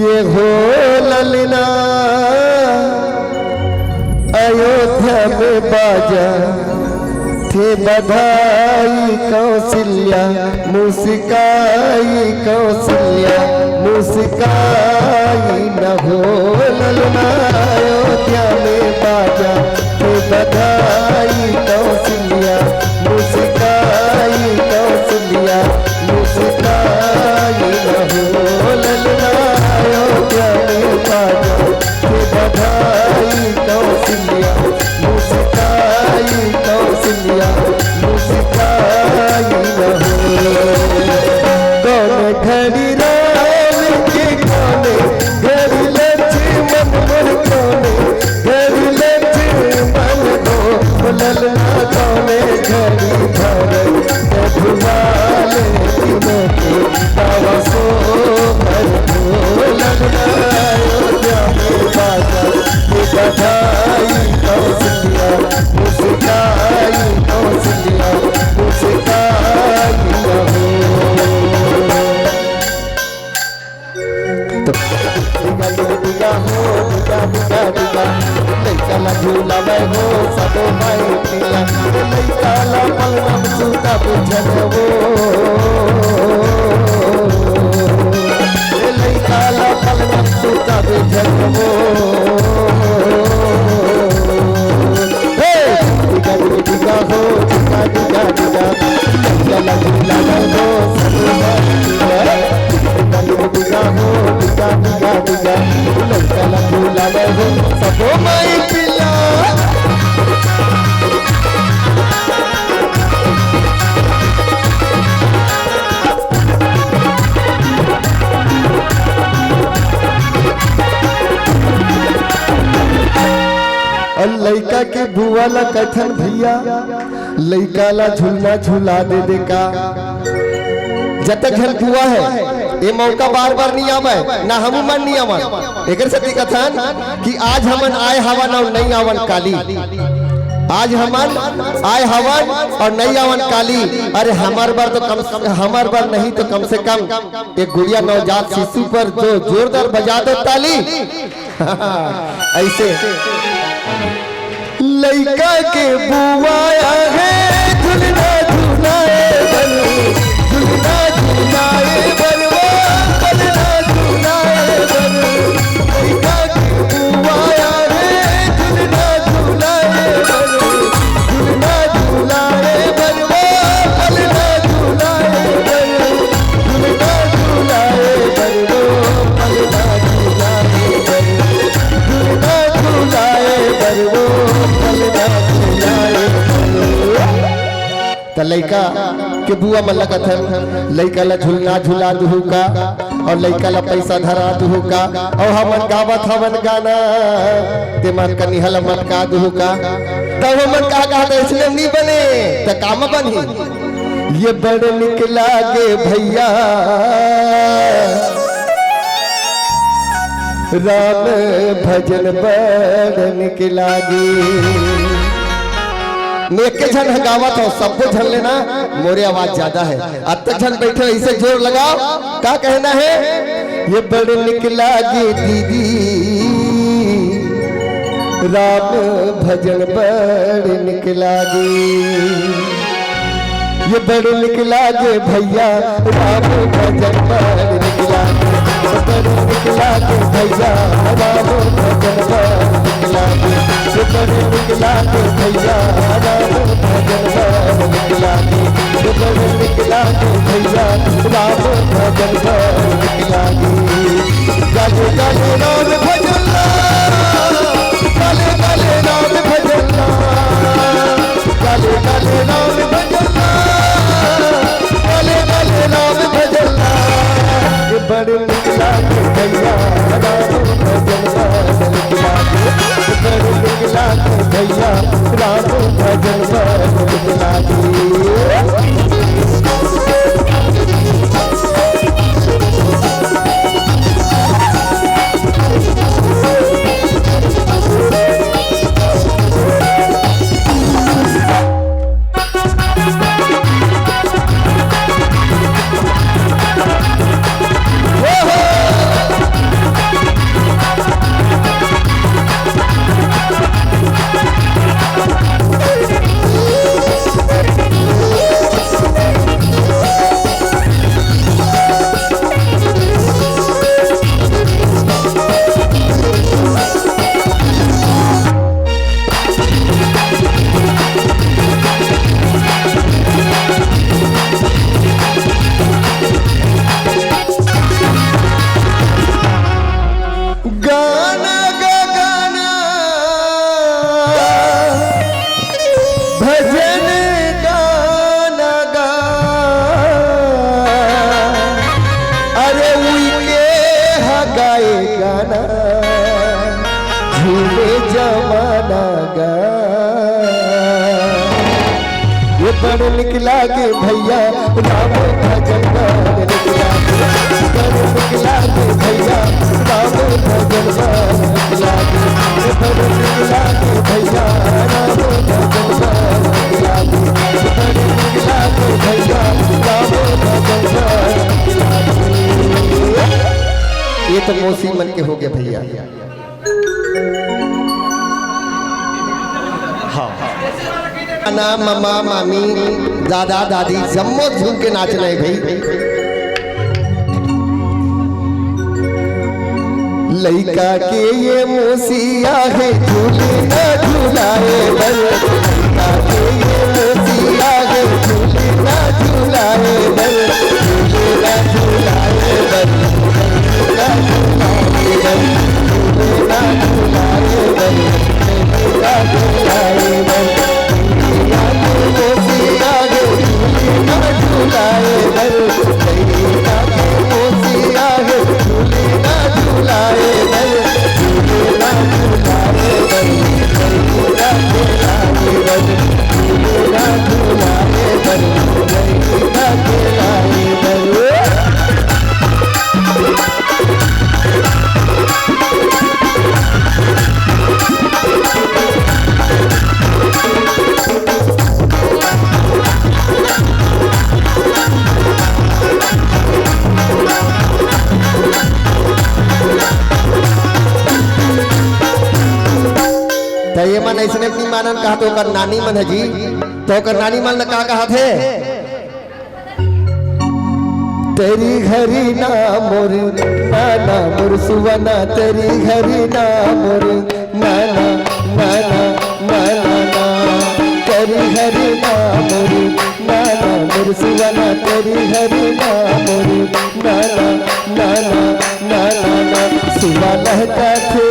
ये हो ललना अयोध्या में बाजा थे बधाई कौशल्या मुस्काई कौशल्या मुस्काई न हो ललना अयोध्या में बाजा थे बधाई कौशल्या मुस्काई कौशल्या मुस्काई न हो ललना अयोध्या में बाजा थे बधाई कौशल्या मुस्काई कौशल्या मुस्काई न हो कौन घड़ी राम के कोने घड़ी लक्ष्मण मन कोने घड़ी लक्ष्मण को ललना कोने घड़ी भर धुआले तीनों के बाबा सो भर दो ललना अयोध्या में बाजा ये बधाई कौशल्या मुस्काई कौशल्या मुस्काई न हो दिगा हो दिगा लैका ला झूला मैं हो सबो माई पिया लैका ला पलनम सूता बुझन वो लैका ला पलनम सूता बुझन वो दिगा हो दिगा लैका ला झूला मैं हो सबो माई दिगा हो दिगा लैका ला झूला मैं हो सबो माई पिया लैका के बुआ ला कथन भैया लैका ला झूलना झूला दे दे का जब तक घर बुआ है ये मौका बार बार नहीं आवे ना हम मन नहीं आवन एक सती कथन कि आज हमन आए हवन और नहीं आवन काली आज हमन आए हवन और नहीं आवन काली अरे हमार बार तो हमार बार नहीं तो कम से कम एक गुड़िया नवजात शिशु पर जो जोरदार बजा दो ताली ऐसे लैका के बुआ है झूलना झूलाए झूलना झूलाए बनवा बनना झूलाए बन लैका के बुआ है झूलना झूलाए बन झूलना झूलाए बनवा बनना झूलाए बन झूलना झूलाए बनवा बनना झूलाए बन झूलना झूलाए बनवा लैका के बुआ मल्ला कथन लैका ला झूलना झूला दुहू का और लैका ला पैसा धरा दुहू का और हमन गावत हवन गाना ते मन का निहल मन का दुहू का तब हमन कहा था इसलिए नहीं बने तो काम बनी ये बड़ निकला गे भैया राम भजन बड़ निकला गे एक झन गावत हो सबको झन लेना मोरे आवाज ज्यादा है अब तक झन बैठे ऐसे जोर लगाओ क्या कहना है ये बड़ निकला गे दीदी राम भजन बड़ निकला गे ये बड़ निकला गे भैया राम भजन बड़ निकला गे बड़ निकला गे भैया राम भजन बड़ निकला गे बड़ निकला गे भैया राम भजन बड़ निकला गे बड़ निकला गे भैया राम भजन बड़ निकला गे गाले गाले राम भजन गाले गाले राम भजन गाले गाले राम भजन गाले गाले राम भजन बड़ निकला गे भैया राम भजन बड़ निकला गे बड़ निकला गे भैया राम भजन बड़ निकला जमाना गा ये बड़ निकला के भैया राम भजन गान निकला के बड़ निकला के भैया राम भजन गान निकला के बड़ निकला के भैया राम भजन गान निकला के बड़ निकला के भैया राम भजन गान निकला के। ये तो मौसी मन के हो गए भैया। ना मामा मामी दादा दादी जम्मो झूम के नाच रहे भाई। लइका के ये मोसिया है झूले ना झूलाए बल लइका के ये मोसिया है झूले ना झूलाए बल झूले ना झूलाए बल ना झूलाए बल झूले ना झूलाए बल ना झूलाए बल ये मन ऐसे नहीं मानन कहा तो कर नानी मन है जी तो कर नानी मन ने कहा थे तेरी घरी ना मोर नाना मोर सुवना तेरी घरी ना मोर नाना नाना नाना ना तेरी घरी ना मोर नाना मोर सुवना तेरी घरी ना मोर नाना नाना नाना ना सुवा लहका थे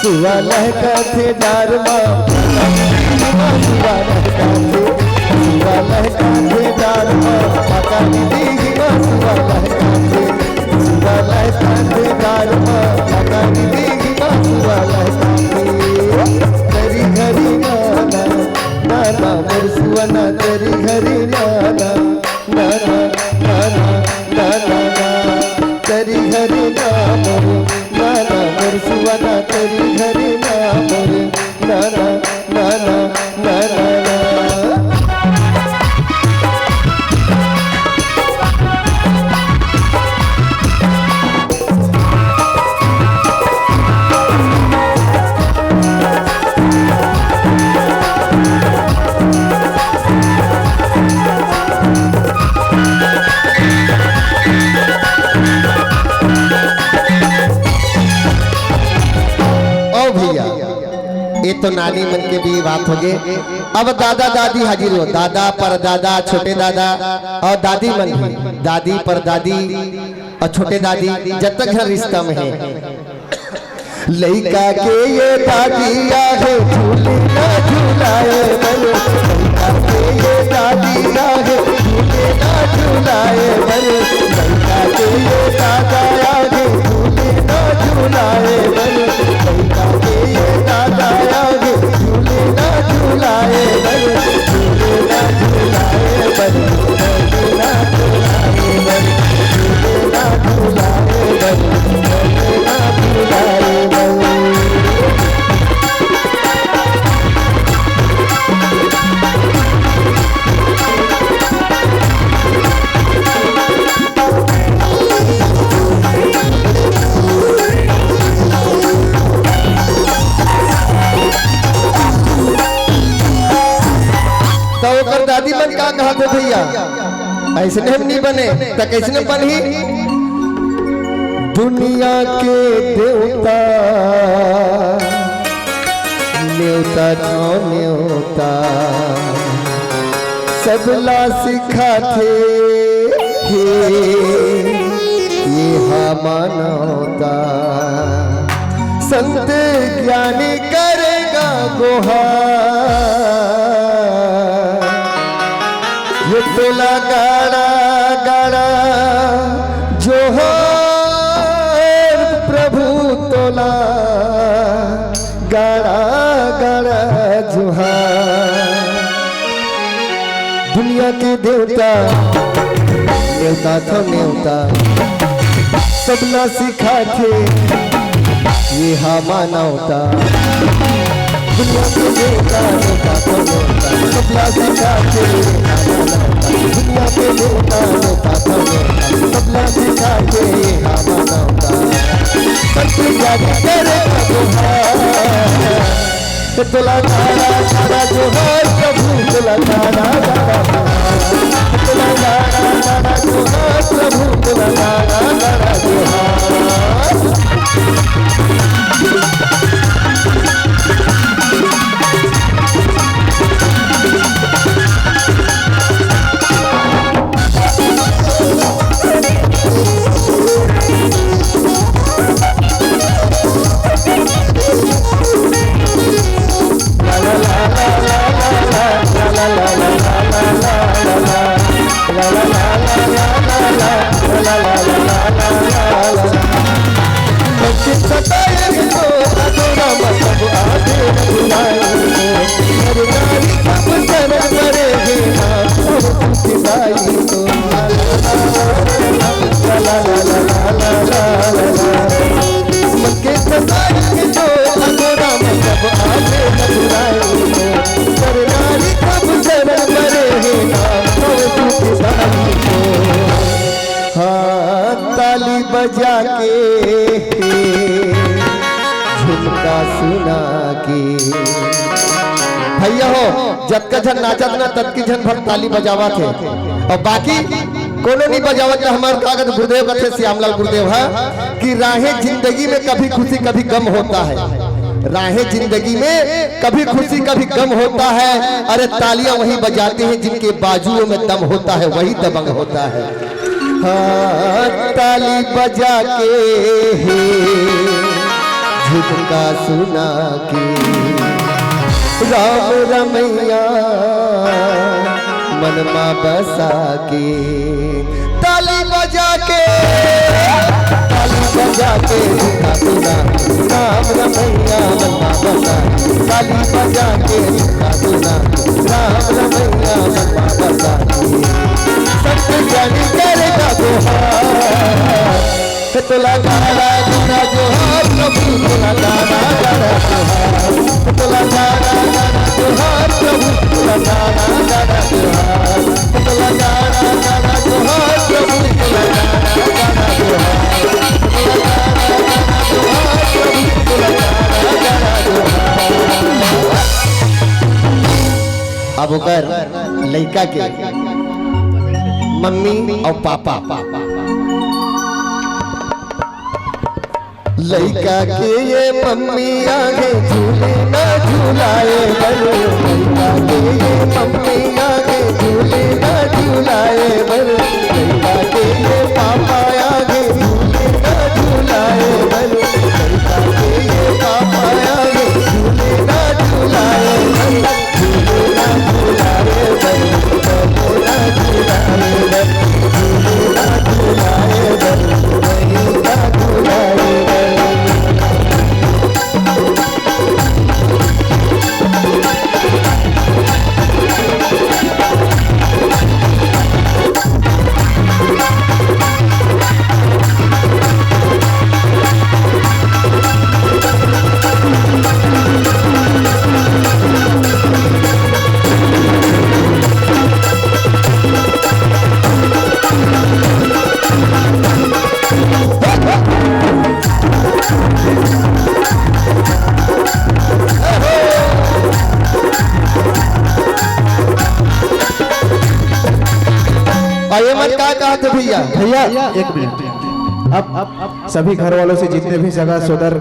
सुवा लहका थे डारमा सुवा लहका थे डारमा माता दीदी गिमा सुवा लहका थे डारमा माता दीदी गिमा सुवा लहका थे तेरी घरी नाना नाना मोर सुवना तेरी घरी नाना नाना नाना नाना ना तेरी घरी नाना नाना मोर सुवना तेरी घरी ना मोर नाना नाना नाना ना। ये तो नानी मन के भी बात हो गए। अब दादा दादी हाजिर हो दादा पर दादा छोटे दादा और दादी मन भी दादी पर दादी और छोटे दादी जब तक हर रिश्ता में है लइका के ये दादिया है झूले ना झूलाए बल लइका के ये दादिया है झूले ना झूलाए बल लइका के ये दादा है झूले ना झूलाए बल लइका के ये दादा है झूले ना झूलाए बल झूले ना झूलाए बल झूले ना झूलाए बल झूले ना झूलाए बल झूले ना झूलाए बल। तो दादी मन का कहा थे भैया ऐसे हम नहीं बने तो कैसे बनी दुनिया के देवता न्योता न्योता सबला सिखा थे ये मानवता संत ज्ञानी करेगा गुहार ये तोला गाड़ा गाड़ा जो हो प्रभु तोला दुनिया के देवता न्योता था न्योता सबला सिखा थे ये हा मानवता। दुनिया के देवता न्योता था न्योता सबला सिखा थे दुनिया के देवता न्योता था न्योता सबला सिखा थे ये हा मानवता। सत्य जाने करेगा जोहार तुला गाना गाना जोहार प्रभु तुला गाना गाना तुला गाना गाना जोहार प्रभु तुला गाना गाना जोहार। ताली बजा के झुमका सुना के भैया हो जब का झन नाचत ना तब की झन भर ताली बजावा थे और बाकी कोनो नहीं बजावत। हमारे कागज गुरुदेव का थे श्यामलाल गुरुदेव है कि राहें जिंदगी में कभी खुशी कभी गम होता है। राहें जिंदगी में कभी खुशी कभी गम होता है। अरे तालियां वही बजाते हैं जिनके बाजुओं में दम होता है वही दबंग होता है। हाँ ताली बजा के झुमका सुना के राम रमैया मनमा बसा के ताली बजा के झुमका सुना राम रमैया मनमा बसा ताली बजा के झुमका सुना राम रमैया मनमा बसा सत्य जानी करेगा जोहार तुला गाना गाना जोहार प्रभु तुला गाना गाना जोहार तुला गाना गाना जोहार प्रभु तुला गाना गाना जोहार तुला गाना गाना जोहार प्रभु तुला गाना गाना जोहार तुला गाना गाना जोहार प्रभु तुला गाना गाना जोहार। अब ओकर लड़का के मम्मी और पापा लड़का के ये मम्मी आगे झूले ना झूलाए बल लड़का के ये मम्मी आगे झूले ना झूलाए बल लड़का के ये पापा आगे झूले ना झूलाए बल लड़का के ये पापा आगे झूले ना झूलाए बल झूले ना झूलाए बल झूले ना झूलाए बल झूले ना झूलाए बल झूले ना झूलाए भैया भैया एक मिनट। अब सभी घर वालों से जितने भी सगा सोदर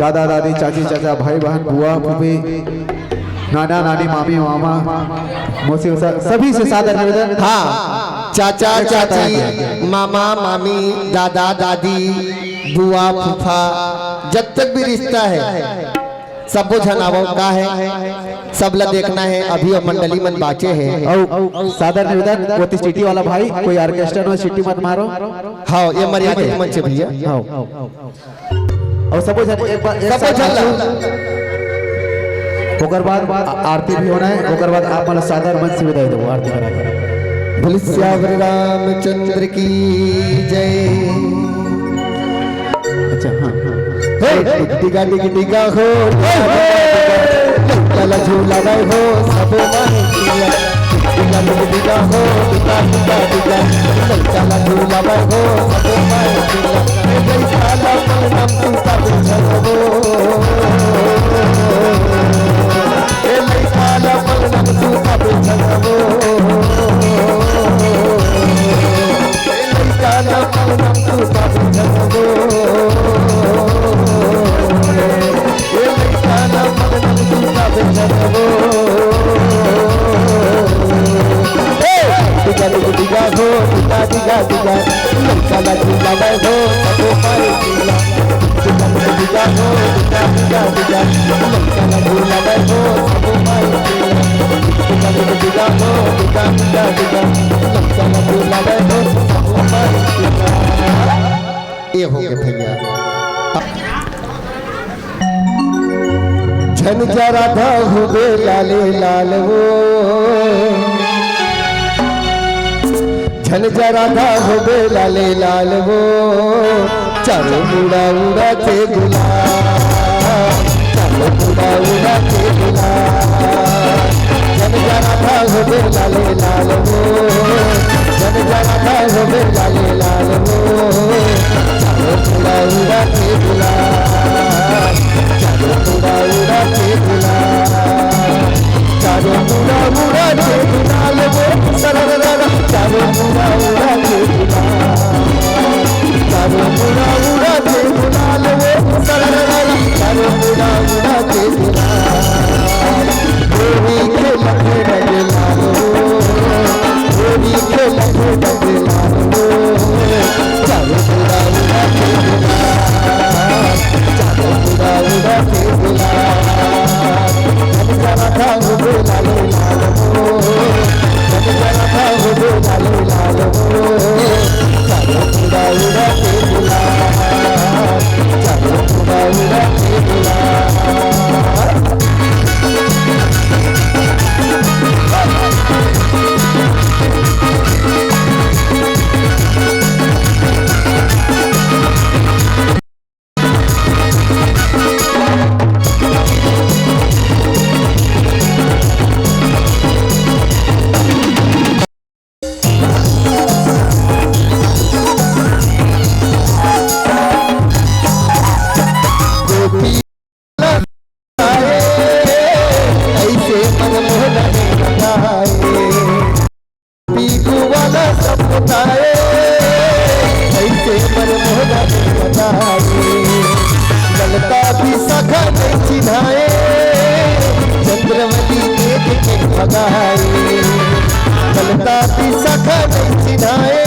दादा दादी चाची चाचा भाई बहन बुआ फूफी नाना नानी मामी मामा मौसी सभी से सादर निवेदन। हाँ चाचा चाची मामा मामी दादा दादी बुआ फूफा जब तक भी रिश्ता है सबो झनावों का है सब ला देखना है। अभी और मंडली मन बाचे हैं और सादर निवेदन वो सिटी वाला भाई कोई ऑर्केस्ट्रा में सिटी मत मारो। हाँ ये मर्यादा के मंच भैया। और सबो झन एक बार सबो झन ओकर बाद आरती भी होना है। ओकर बाद आप मला सादर मंच से विदाई दो आरती करा के। बोल श्यावर रामचंद्र की जय। अच्छा हाँ डिगा डिग डिगा हो लाला झूला गए हो सब माहिया डिगा डिग डिगा हो डिगा डिगा डिगा लाला झूला गए हो सब माहिया जय साला नाम तू सब छलबो ए लई साला नाम तू सब छलबो ए लई साला नाम तू सब छलबो डिगा डिगा हो डिगा डिगा डिगा लाला झूला गए हो सब माहिया डिगा डिगा हो डिगा डिगा डिगा लाला झूला गए हो सब माहिया डिगा डिगा हो डिगा डिगा डिगा लाला झूला गए हो सब माहिया। ये हो गए भैया झन जरा धा हुए लाले लाल वो झन जरा धा हुए लाले लाल वो चलो उड़ा उड़ा के गुलाब चलो उड़ा उड़ा के गुलाब झन जरा धा हुए लाले लाल वो झन जरा धा हुए लाले लाल वो चलो उड़ा उड़ा के गुलाब चलो उड़ा उड़ा के गुलाब चलो उड़ा उड़ा के गुलाल वो सरररा चलो उड़ा उड़ा के गुलाब चलो उड़ा उड़ा के गुलाल वो सरररा चलो उड़ा उड़ा के गुलाब होली के लगे लगे लालो होली के लगे लगे लालो चलो उड़ा उड़ा के गुलाब चलो उड़ा उड़ा के गुलाब जब जरा था वो लालो लालो जब जरा था वो लालो लालो चलो उड़ा उड़ा के गुलाब चलो उड़ा उड़ा के गुलाब। ललता भी सखा नहीं चिन्हाए चंद्रवती देख के भगाए ललता भी सखा नहीं चिन्हाए